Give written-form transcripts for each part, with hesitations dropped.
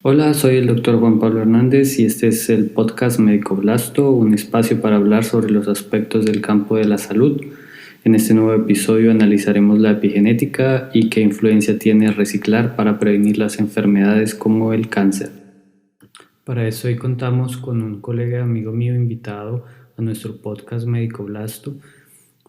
Hola, soy el doctor Juan Pablo Hernández y este es el podcast Médico Blasto, un espacio para hablar sobre los aspectos del campo de la salud. En este nuevo episodio analizaremos la epigenética y qué influencia tiene reciclar para prevenir las enfermedades como el cáncer. Para eso hoy contamos con un colega y amigo mío invitado a nuestro podcast Médico Blasto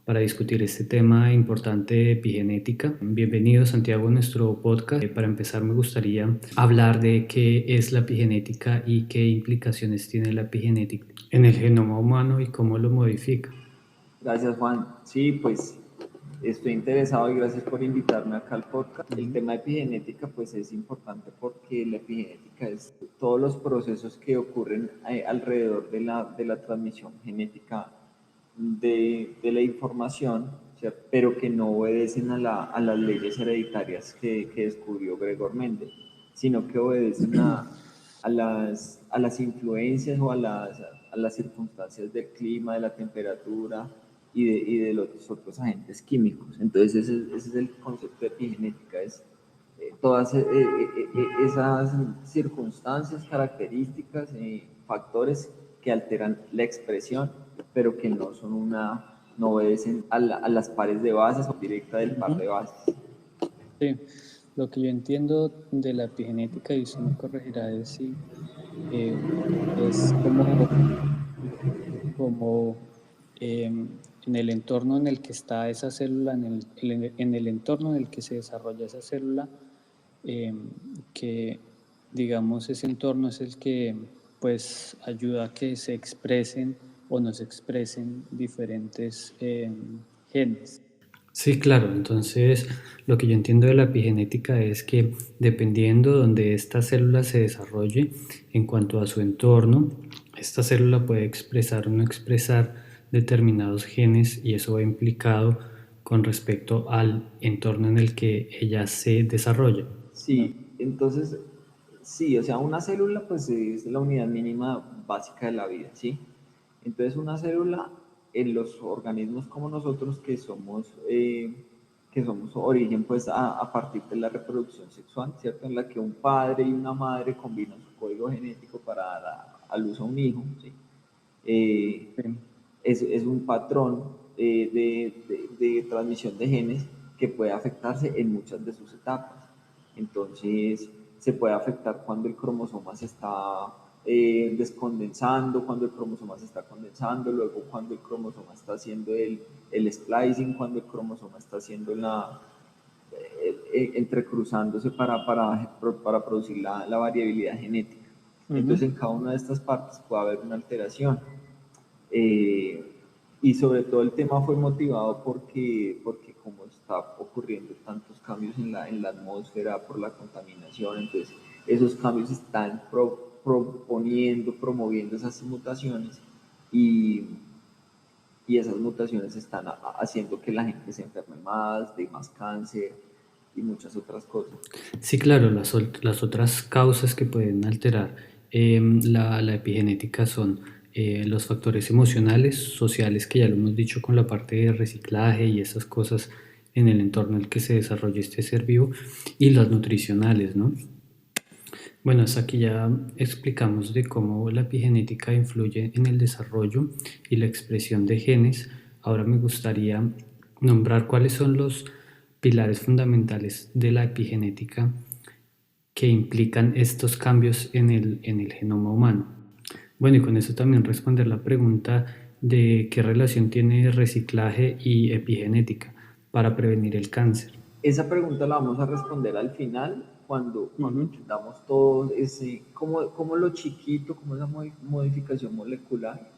para discutir este tema importante de epigenética. Bienvenido, Santiago, a nuestro podcast. Para empezar, me gustaría hablar de qué es la epigenética y qué implicaciones tiene la epigenética en el genoma humano y cómo lo modifica. Gracias, Juan. Sí, pues estoy interesado y gracias por invitarme acá al podcast. El tema de epigenética pues es importante porque la epigenética es todos los procesos que ocurren alrededor de la transmisión genética de la información, ¿cierto? Pero que no obedecen a las leyes hereditarias que descubrió Gregor Mendel, sino que obedecen a las influencias o a las circunstancias del clima, de la temperatura y de los otros agentes químicos. Entonces ese es el concepto de epigenética, es todas esas circunstancias, características, factores que alteran la expresión, pero que no son no obedecen a las pares de bases o directa del par de bases. Sí, lo que yo entiendo de la epigenética, y usted me corregirá, es si es como en el entorno en el que está esa célula, en el entorno en el que se desarrolla esa célula, que digamos ese entorno es el que pues ayuda a que se expresen o no se expresen diferentes genes. Sí, claro. Entonces, lo que yo entiendo de la epigenética es que dependiendo donde esta célula se desarrolle en cuanto a su entorno, esta célula puede expresar o no expresar determinados genes y eso va implicado con respecto al entorno en el que ella se desarrolla. Sí, entonces, sí, o sea, una célula pues es la unidad mínima básica de la vida, ¿sí? Entonces una célula en los organismos como nosotros que somos origen pues a partir de la reproducción sexual, ¿cierto? En la que un padre y una madre combinan su código genético para dar a luz a un hijo, ¿sí? Eh, Sí. es un patrón de transmisión de genes que puede afectarse en muchas de sus etapas. Entonces, se puede afectar cuando el cromosoma se está descondensando, cuando el cromosoma se está condensando, luego cuando el cromosoma está haciendo el splicing, cuando el cromosoma está haciendo entrecruzándose para producir la variabilidad genética. Entonces, en cada una de estas partes puede haber una alteración. Eh, y sobre todo el tema fue motivado porque como está ocurriendo tantos cambios en la atmósfera por la contaminación, entonces esos cambios están promoviendo esas mutaciones y, y esas mutaciones están haciendo que la gente se enferme más, de más cáncer y muchas otras cosas. Sí, claro, las otras causas que pueden alterar la epigenética son los factores emocionales, sociales, que ya lo hemos dicho con la parte de reciclaje y esas cosas en el entorno en el que se desarrolla este ser vivo, y las nutricionales, ¿no? Bueno, hasta aquí ya explicamos de cómo la epigenética influye en el desarrollo y la expresión de genes. Ahora me gustaría nombrar cuáles son los pilares fundamentales de la epigenética que implican estos cambios en el genoma humano. Bueno, y con eso también responder la pregunta de qué relación tiene reciclaje y epigenética para prevenir el cáncer. Esa pregunta la vamos a responder al final, cuando entendamos todo cómo lo chiquito, cómo esa modificación molecular,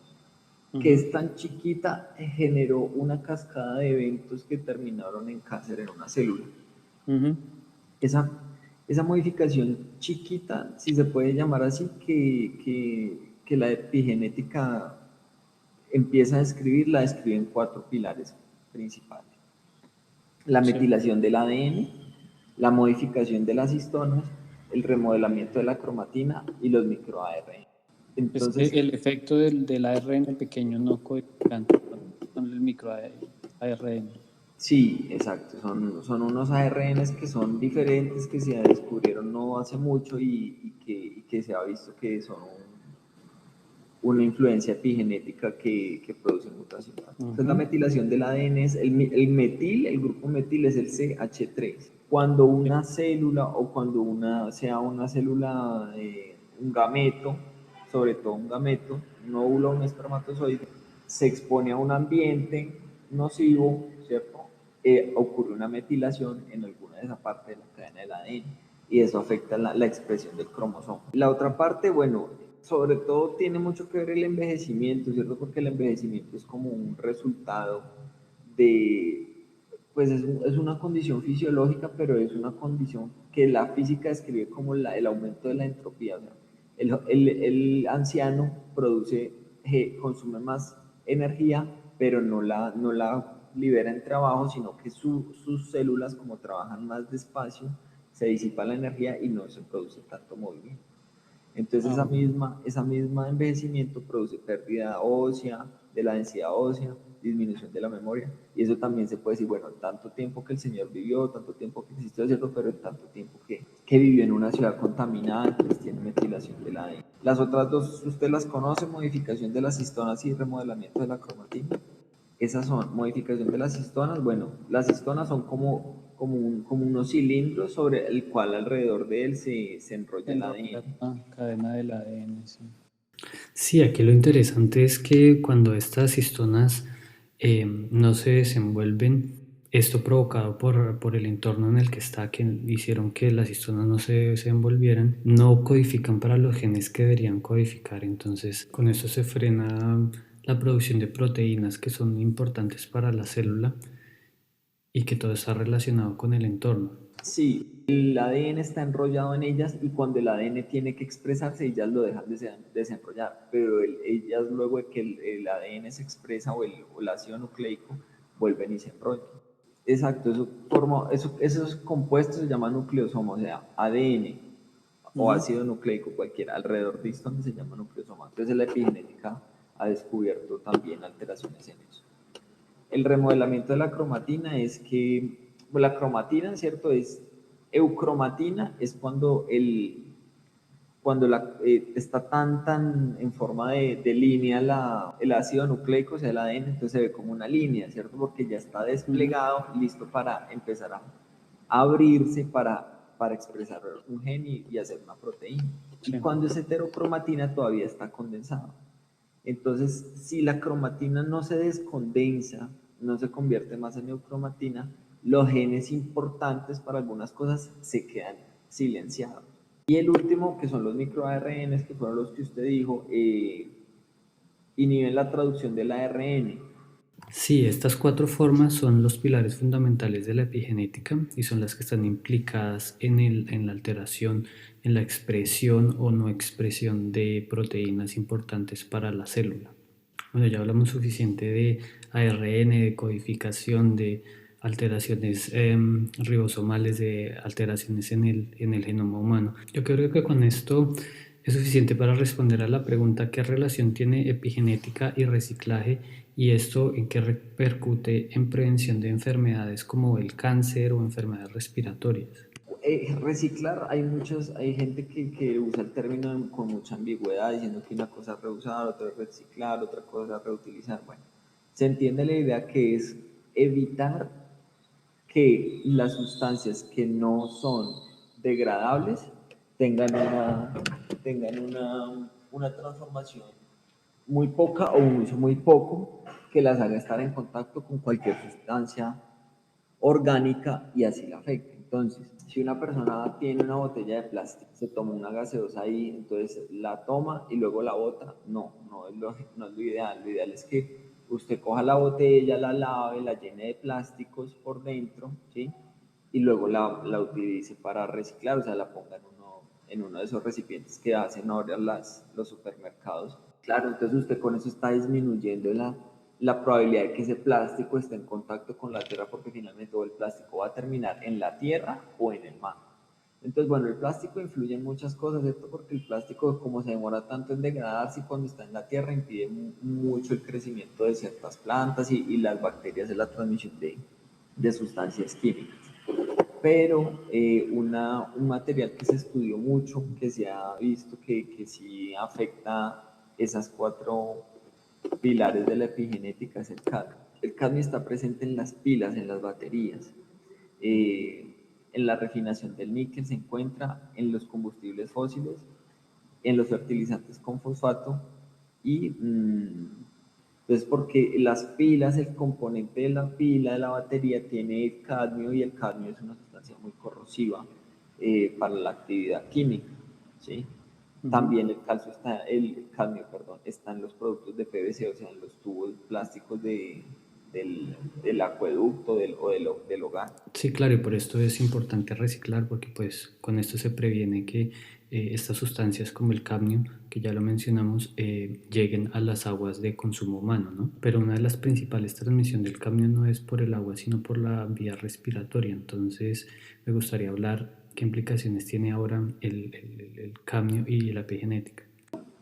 que es tan chiquita, generó una cascada de eventos que terminaron en cáncer en una célula. Esa, esa modificación chiquita, si se puede llamar así, que la epigenética empieza a describir, la describe en 4 pilares principales: la Sí. metilación del ADN, la modificación de las histonas, el remodelamiento de la cromatina y los microARN. Es Entonces, el efecto del ARN pequeño no codificante con el microARN. sí, exacto, son unos ARNs que son diferentes, que se descubrieron no hace mucho que se ha visto que son una influencia epigenética que produce mutación. Entonces la metilación del ADN es el metil, el grupo metil es el CH3. Cuando una célula o cuando sea una célula, un gameto, sobre todo un gameto, un óvulo o un espermatozoide, se expone a un ambiente nocivo, ¿cierto? Ocurre una metilación en alguna de esa parte de la cadena del ADN y eso afecta la expresión del cromosoma. La otra parte, bueno, sobre todo tiene mucho que ver el envejecimiento, ¿cierto? Porque el envejecimiento es como un resultado pues es una condición fisiológica, pero es una condición que la física describe como el aumento de la entropía. O sea, el anciano consume más energía, pero no la libera en trabajo, sino que sus células, como trabajan más despacio, se disipa la energía y no se produce tanto movimiento. Entonces esa misma envejecimiento produce pérdida ósea, de la densidad ósea, disminución de la memoria, y eso también se puede decir, bueno, tanto tiempo que el señor vivió, tanto tiempo que existió, ¿cierto? Pero tanto tiempo que vivió en una ciudad contaminada, entonces tiene metilación del ADN. Las otras dos, usted las conoce, modificación de las histonas y remodelamiento de la cromatina. Esas son modificación de las histonas. Bueno, las histonas son como unos cilindros sobre el cual alrededor de él se enrolla el ADN. La cadena del ADN, sí. Sí, aquí lo interesante es que cuando estas histonas no se desenvuelven, esto provocado por el entorno en el que está, que hicieron que las histonas no se desenvolvieran, no codifican para los genes que deberían codificar. Entonces, con esto se frena la producción de proteínas que son importantes para la célula y que todo está relacionado con el entorno. Sí, el ADN está enrollado en ellas y cuando el ADN tiene que expresarse, ellas lo dejan de desenrollar, pero ellas luego de que el ADN se expresa o el ácido nucleico, vuelven y se enrollan. Exacto, esos compuestos se llaman nucleosoma, o sea, ADN o ácido nucleico cualquiera, alrededor de histones se llama nucleosoma. Entonces la epigenética ha descubierto también alteraciones en eso. El remodelamiento de la cromatina es que, pues, la cromatina, ¿cierto? Eucromatina es cuando está tan en forma de línea el ácido nucleico, o sea, el ADN, entonces se ve como una línea, ¿cierto? Porque ya está desplegado, listo para empezar a abrirse para expresar un gen y hacer una proteína. Sí. Y cuando es heterocromatina todavía está condensado. Entonces, si la cromatina no se descondensa, no se convierte más en eucromatina, los genes importantes para algunas cosas se quedan silenciados. Y el último, que son los microARNs, que fueron los que usted dijo, inhiben la traducción del ARN. Sí, estas cuatro formas son los pilares fundamentales de la epigenética y son las que están implicadas en la alteración, en la expresión o no expresión de proteínas importantes para la célula. Bueno, ya hablamos suficiente de ARN, de codificación, de alteraciones ribosomales, de alteraciones en el genoma humano. Yo creo que con esto es suficiente para responder a la pregunta ¿qué relación tiene epigenética y reciclaje y esto en qué repercute en prevención de enfermedades como el cáncer o enfermedades respiratorias? Reciclar, hay gente que usa el término con mucha ambigüedad, diciendo que una cosa es reusar, otra es reciclar, otra cosa es reutilizar. Bueno, se entiende la idea que es evitar que las sustancias que no son degradables tengan una transformación muy poca o un uso muy poco que las haga estar en contacto con cualquier sustancia orgánica y así la afecte. Entonces, si una persona tiene una botella de plástico, se toma una gaseosa ahí, entonces la toma y luego la bota, no es lo ideal. Lo ideal es que usted coja la botella, la lave, la llene de plásticos por dentro, ¿sí? Y luego la utilice para reciclar, o sea, la ponga en uno de esos recipientes que hacen ahora los supermercados. Claro, entonces usted con eso está disminuyendo la probabilidad de que ese plástico esté en contacto con la tierra, porque finalmente o el plástico va a terminar en la tierra o en el mar. Entonces, bueno, el plástico influye en muchas cosas, ¿cierto? Porque el plástico, como se demora tanto en degradarse, cuando está en la tierra impide mucho el crecimiento de ciertas plantas y las bacterias de la transmisión de sustancias químicas. pero un material que se estudió mucho, que se ha visto que sí afecta esas 4 pilares de la epigenética es el cadmio. El cadmio está presente en las pilas, en las baterías, en la refinación del níquel se encuentra, en los combustibles fósiles, en los fertilizantes con fosfato y entonces porque las pilas, el componente de la pila de la batería tiene el cadmio y el cadmio es una sustancia muy corrosiva para la actividad química, ¿sí? También el cadmio, perdón, está en los productos de PVC, o sea, en los tubos plásticos del acueducto del hogar. Sí, claro, y por esto es importante reciclar porque pues con esto se previene que estas sustancias como el cadmio, que ya lo mencionamos, lleguen a las aguas de consumo humano, ¿no? Pero una de las principales transmisiones del cadmio no es por el agua, sino por la vía respiratoria. Entonces, me gustaría hablar qué implicaciones tiene ahora el cadmio y la epigenética.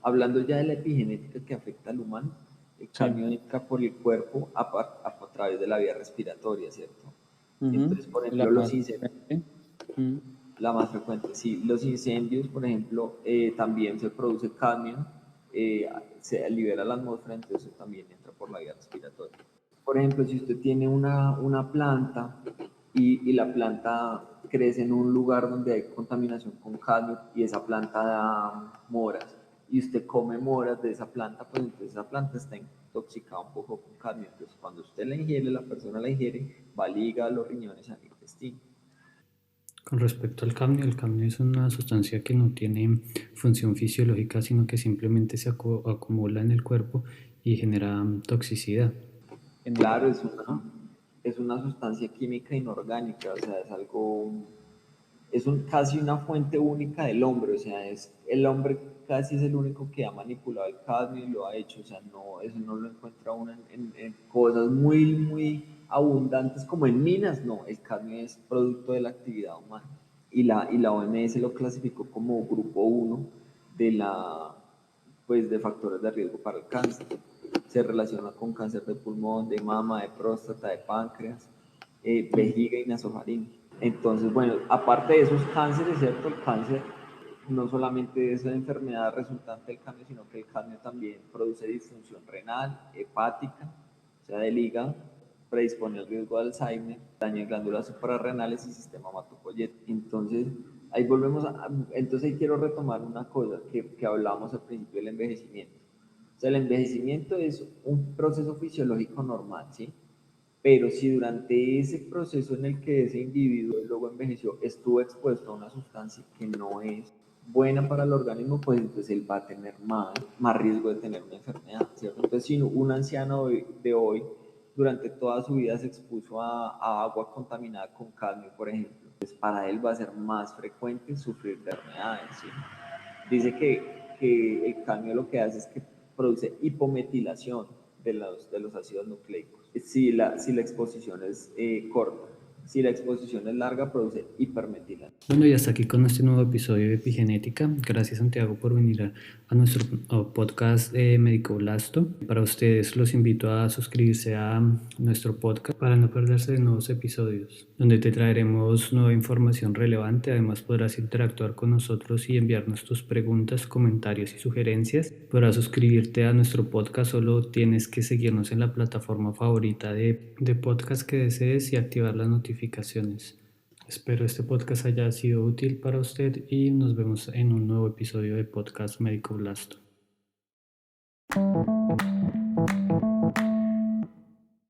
Hablando ya de la epigenética que afecta al humano, el Sí. cadmio entra por el cuerpo a través de la vía respiratoria, ¿cierto? Entonces, por La ejemplo, más frecuente. la más frecuente, sí, los incendios, por ejemplo, también se produce cadmio, se libera a la atmósfera, entonces también entra por la vía respiratoria. Por ejemplo, si usted tiene una planta y la planta crece en un lugar donde hay contaminación con cadmio y esa planta da moras y usted come moras de esa planta, pues entonces esa planta está intoxicada un poco con cadmio. Entonces cuando usted la ingiere, la persona la ingiere, va al hígado, a los riñones, al intestino. Con respecto al cadmio es una sustancia que no tiene función fisiológica, sino que simplemente se acumula en el cuerpo y genera toxicidad. Claro, es una sustancia química inorgánica, o sea, casi una fuente única del hombre, o sea, el hombre casi es el único que ha manipulado el cadmio y lo ha hecho, o sea, no, eso no lo encuentra uno en cosas muy, muy abundantes como en minas, no, el cadmio es producto de la actividad humana y la OMS lo clasificó como grupo 1 de factores de riesgo para el cáncer. Se relaciona con cáncer de pulmón, de mama, de próstata, de páncreas, vejiga y nasofaringe. Entonces, bueno, aparte de esos cánceres, ¿cierto? El cáncer no solamente es la enfermedad resultante del cadmio, sino que el cadmio también produce disfunción renal, hepática, o sea, del hígado, predispone al riesgo de Alzheimer, daño de glándulas suprarrenales y sistema hematopoyético. Entonces, entonces ahí quiero retomar una cosa que hablábamos al principio del envejecimiento. O sea, el envejecimiento es un proceso fisiológico normal, ¿sí? Pero si durante ese proceso en el que ese individuo luego envejeció estuvo expuesto a una sustancia que no es buena para el organismo, pues entonces él va a tener más riesgo de tener una enfermedad, ¿cierto? Entonces, si un anciano de hoy durante toda su vida se expuso a agua contaminada con cadmio, por ejemplo, pues para él va a ser más frecuente sufrir de enfermedades, ¿sí? Dice que el cadmio lo que hace es que produce hipometilación de los ácidos nucleicos. Si la exposición es corta, si la exposición es larga, produce hipermetilación. Bueno, y hasta aquí con este nuevo episodio de Epigenética. Gracias, Santiago, por venir a nuestro podcast Médico Blasto. Para ustedes los invito a suscribirse a nuestro podcast para no perderse de nuevos episodios, donde te traeremos nueva información relevante. Además, podrás interactuar con nosotros y enviarnos tus preguntas, comentarios y sugerencias. Para suscribirte a nuestro podcast solo tienes que seguirnos en la plataforma favorita de podcast que desees y activar las notificaciones. Espero este podcast haya sido útil para usted y nos vemos en un nuevo episodio de Podcast Médico Blasto.